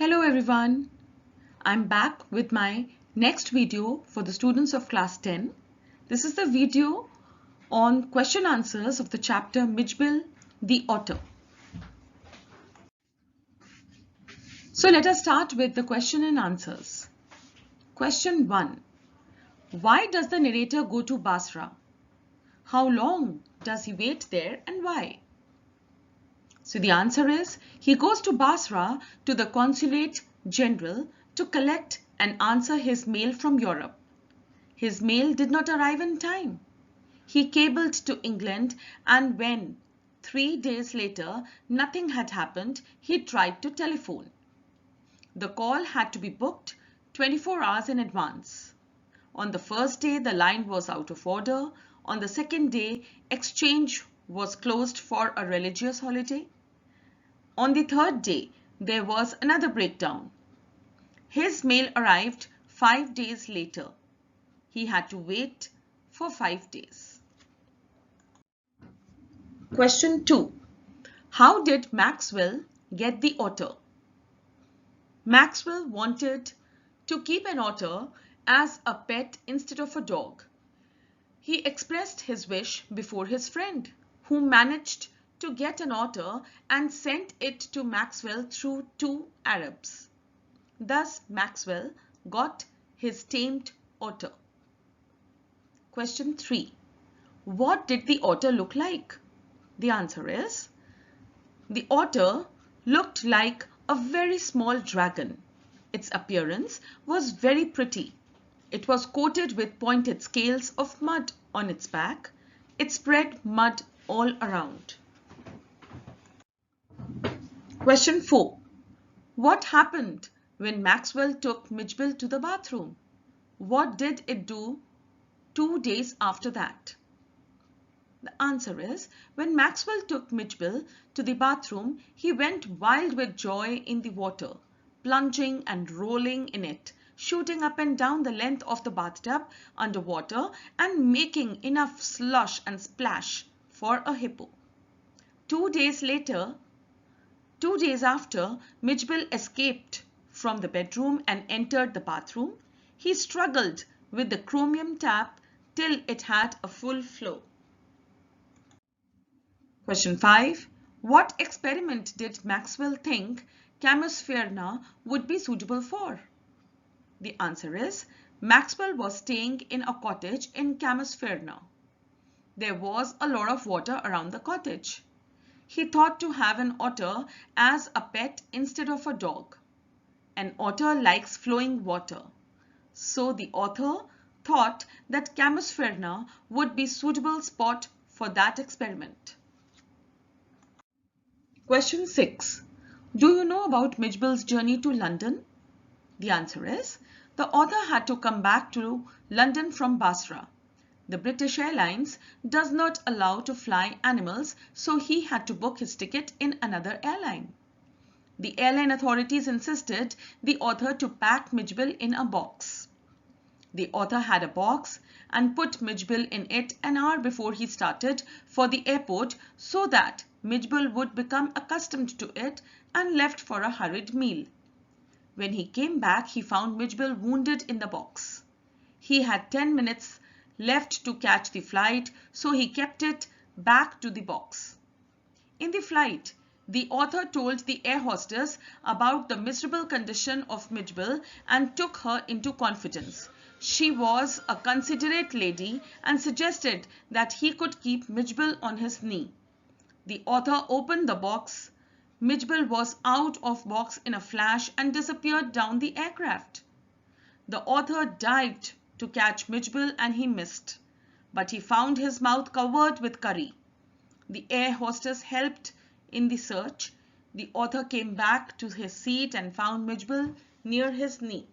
Hello everyone, I'm back with my next video for the students of class 10. This is the video on question answers of the chapter Mijbil, the Otter. So let us start with the question and answers. Question 1. Why does the narrator go to Basra? How long does he wait there and why? So the answer is, he goes to Basra to the Consulate General to collect and answer his mail from Europe. His mail did not arrive in time. He cabled to England, and when 3 days later nothing had happened, he tried to telephone. The call had to be booked 24 hours in advance. On the first day, the line was out of order. On the second day, exchange was closed for a religious holiday. On the third day, there was another breakdown. His mail arrived 5 days later. He had to wait for 5 days. Question 2. How did Maxwell get the otter? Maxwell wanted to keep an otter as a pet instead of a dog. He expressed his wish before his friend, who managed to get an otter and sent it to Maxwell through 2 Arabs. Thus, Maxwell got his tamed otter. Question 3. What did the otter look like? The answer is, the otter looked like a very small dragon. Its appearance was very pretty. It was coated with pointed scales of mud on its back. It spread mud all around. Question 4. What happened when Maxwell took Mijbil to the bathroom? What did it do 2 days after that? The answer is, when Maxwell took Mijbil to the bathroom, he went wild with joy in the water, plunging and rolling in it, shooting up and down the length of the bathtub underwater and making enough slush and splash for a hippo. 2 days after Mijbil escaped from the bedroom and entered the bathroom, he struggled with the chromium tap till it had a full flow. Question 5. What experiment did Maxwell think Camus would be suitable for? The answer is, Maxwell was staying in a cottage in Camus. There was a lot of water around the cottage. He thought to have an otter as a pet instead of a dog. An otter likes flowing water. So the author thought that Camus would be a suitable spot for that experiment. Question 6. Do you know about Mijbil's journey to London? The answer is, the author had to come back to London from Basra. The British Airlines does not allow to fly animals, so he had to book his ticket in another airline. The airline authorities insisted the author to pack Mijbil in a box. The author had a box and put Mijbil in it an hour before he started for the airport so that Mijbil would become accustomed to it and left for a hurried meal. When he came back, he found Mijbil wounded in the box. He had 10 minutes left to catch the flight, so he kept it back to the box. In the flight, the author told the air hostess about the miserable condition of Mijbil and took her into confidence. She was a considerate lady and suggested that he could keep Mijbil on his knee. The author opened the box. Mijbil was out of box in a flash and disappeared down the aircraft. The author dived to catch Mijbil and he missed, but he found his mouth covered with curry. The air hostess helped in the search. The author came back to his seat and found Mijbil near his knee.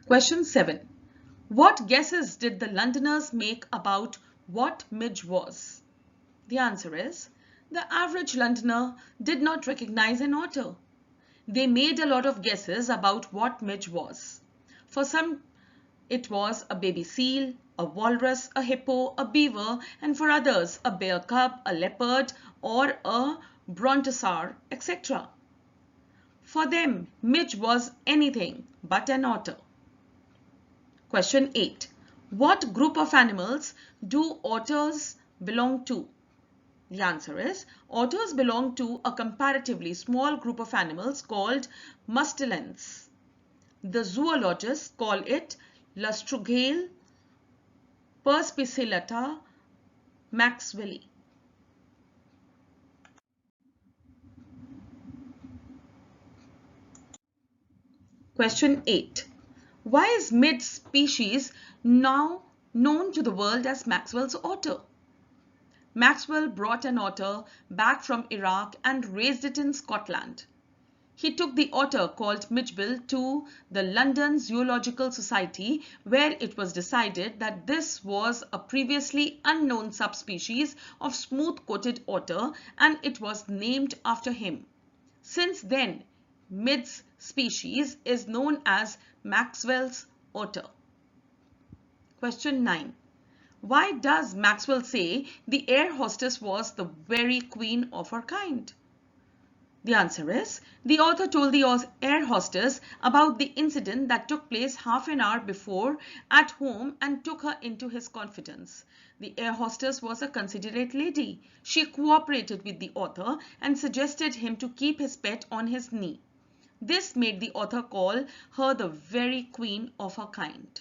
Question 7. What guesses did the Londoners make about what Midge was? The answer is, the average Londoner did not recognize an otter. They made a lot of guesses about what Midge was. For some, it was a baby seal, a walrus, a hippo, a beaver, and for others, a bear cub, a leopard, or a brontosaur, etc. For them, Midge was anything but an otter. Question 8. What group of animals do otters belong to? The answer is, otters belong to a comparatively small group of animals called mustelines. The zoologists call it Lustrogale perspicillata maxwelli. Question 8. Why is Midge's species now known to the world as Maxwell's otter? Maxwell brought an otter back from Iraq and raised it in Scotland. He took the otter called Mijbil to the London Zoological Society, where it was decided that this was a previously unknown subspecies of smooth-coated otter and it was named after him. Since then, Midge's species is known as Maxwell's otter. Question 9. Why does Maxwell say the air hostess was the very queen of her kind? The answer is, the author told the air hostess about the incident that took place half an hour before at home and took her into his confidence. The air hostess was a considerate lady. She cooperated with the author and suggested him to keep his pet on his knee. This made the author call her the very queen of her kind.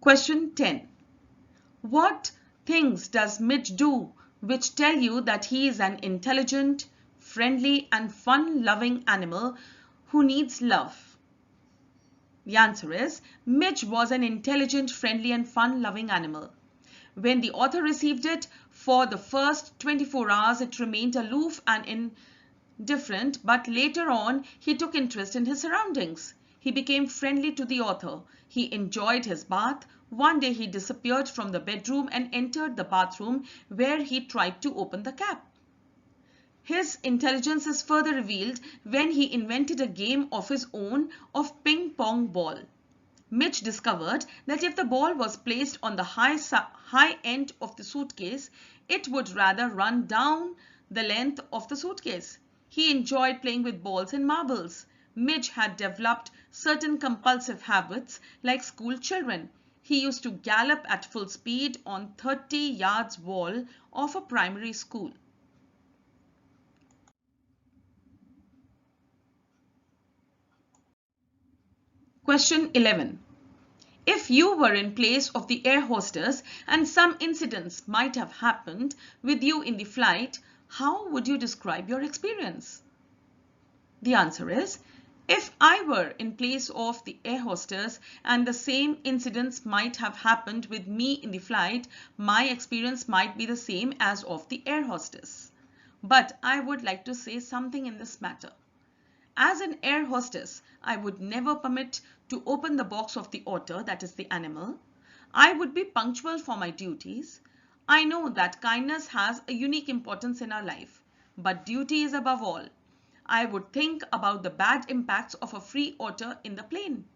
Question 10. What things does Midge do which tell you that he is an intelligent, friendly and fun-loving animal who needs love? The answer is, Midge was an intelligent, friendly and fun-loving animal. When the author received it, for the first 24 hours it remained aloof and indifferent, but later on he took interest in his surroundings. He became friendly to the author. He enjoyed his bath. One day he disappeared from the bedroom and entered the bathroom where he tried to open the cap. His intelligence is further revealed when he invented a game of his own of ping pong ball. Midge discovered that if the ball was placed on the high end of the suitcase, it would rather run down the length of the suitcase. He enjoyed playing with balls and marbles. Midge had developed certain compulsive habits like school children. He used to gallop at full speed on 30 yards wall of a primary school. Question 11. If you were in place of the air hostess and some incidents might have happened with you in the flight, how would you describe your experience? The answer is, if I were in place of the air hostess and the same incidents might have happened with me in the flight, my experience might be the same as of the air hostess. But I would like to say something in this matter. As an air hostess, I would never permit to open the box of the otter, that is the animal. I would be punctual for my duties. I know that kindness has a unique importance in our life, but duty is above all. I would think about the bad impacts of a free otter in the plane.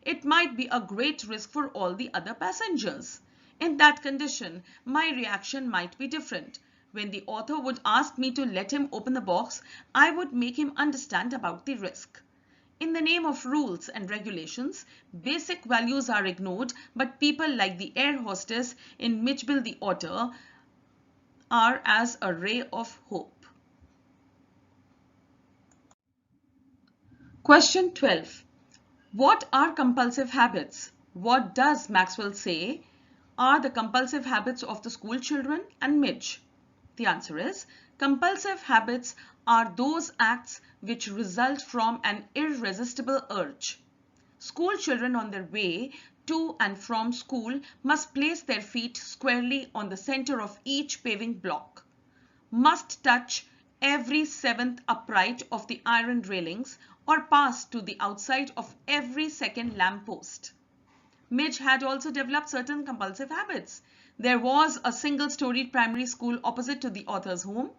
It might be a great risk for all the other passengers. In that condition, my reaction might be different. When the author would ask me to let him open the box, I would make him understand about the risk. In the name of rules and regulations, basic values are ignored, but people like the air hostess in Mijbil the otter are as a ray of hope. Question 12. What are compulsive habits? What does Maxwell say are the compulsive habits of the school children and Midge? The answer is, compulsive habits are those acts which result from an irresistible urge. School children on their way to and from school must place their feet squarely on the center of each paving block, must touch every seventh upright of the iron railings or pass to the outside of every second lamp post. Midge had also developed certain compulsive habits. There was a single-storied primary school opposite to the author's home.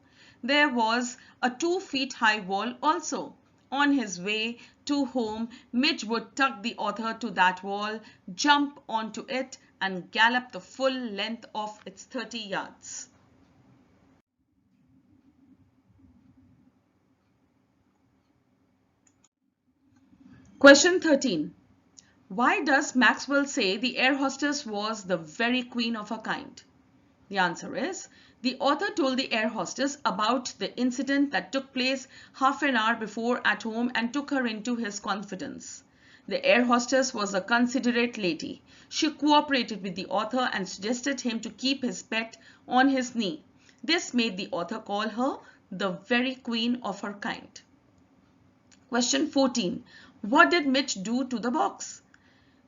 There was a 2 feet high wall also. On his way to home, Midge would tug the author to that wall, jump onto it and gallop the full length of its 30 yards. Question 13. Why does Maxwell say the air hostess was the very queen of her kind? The answer is, the author told the air hostess about the incident that took place half an hour before at home and took her into his confidence. The air hostess was a considerate lady. She cooperated with the author and suggested him to keep his pet on his knee. This made the author call her the very queen of her kind. Question 14. What did Mitch do to the box?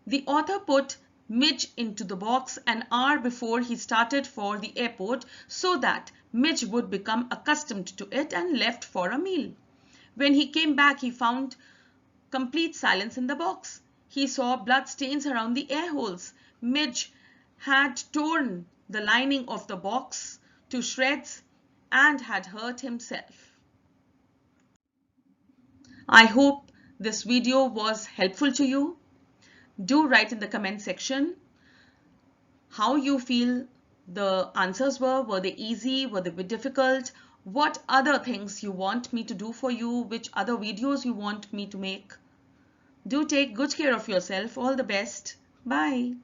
The author put Mitch into the box an hour before he started for the airport so that Mitch would become accustomed to it and left for a meal. When he came back, he found complete silence in the box. He saw blood stains around the air holes. Mitch had torn the lining of the box to shreds and had hurt himself. I hope this video was helpful to you. Do write in the comment section how you feel the answers were. Were they easy? Were they a bit difficult? What other things you want me to do for you? Which other videos you want me to make? Do take good care of yourself. All the best. Bye.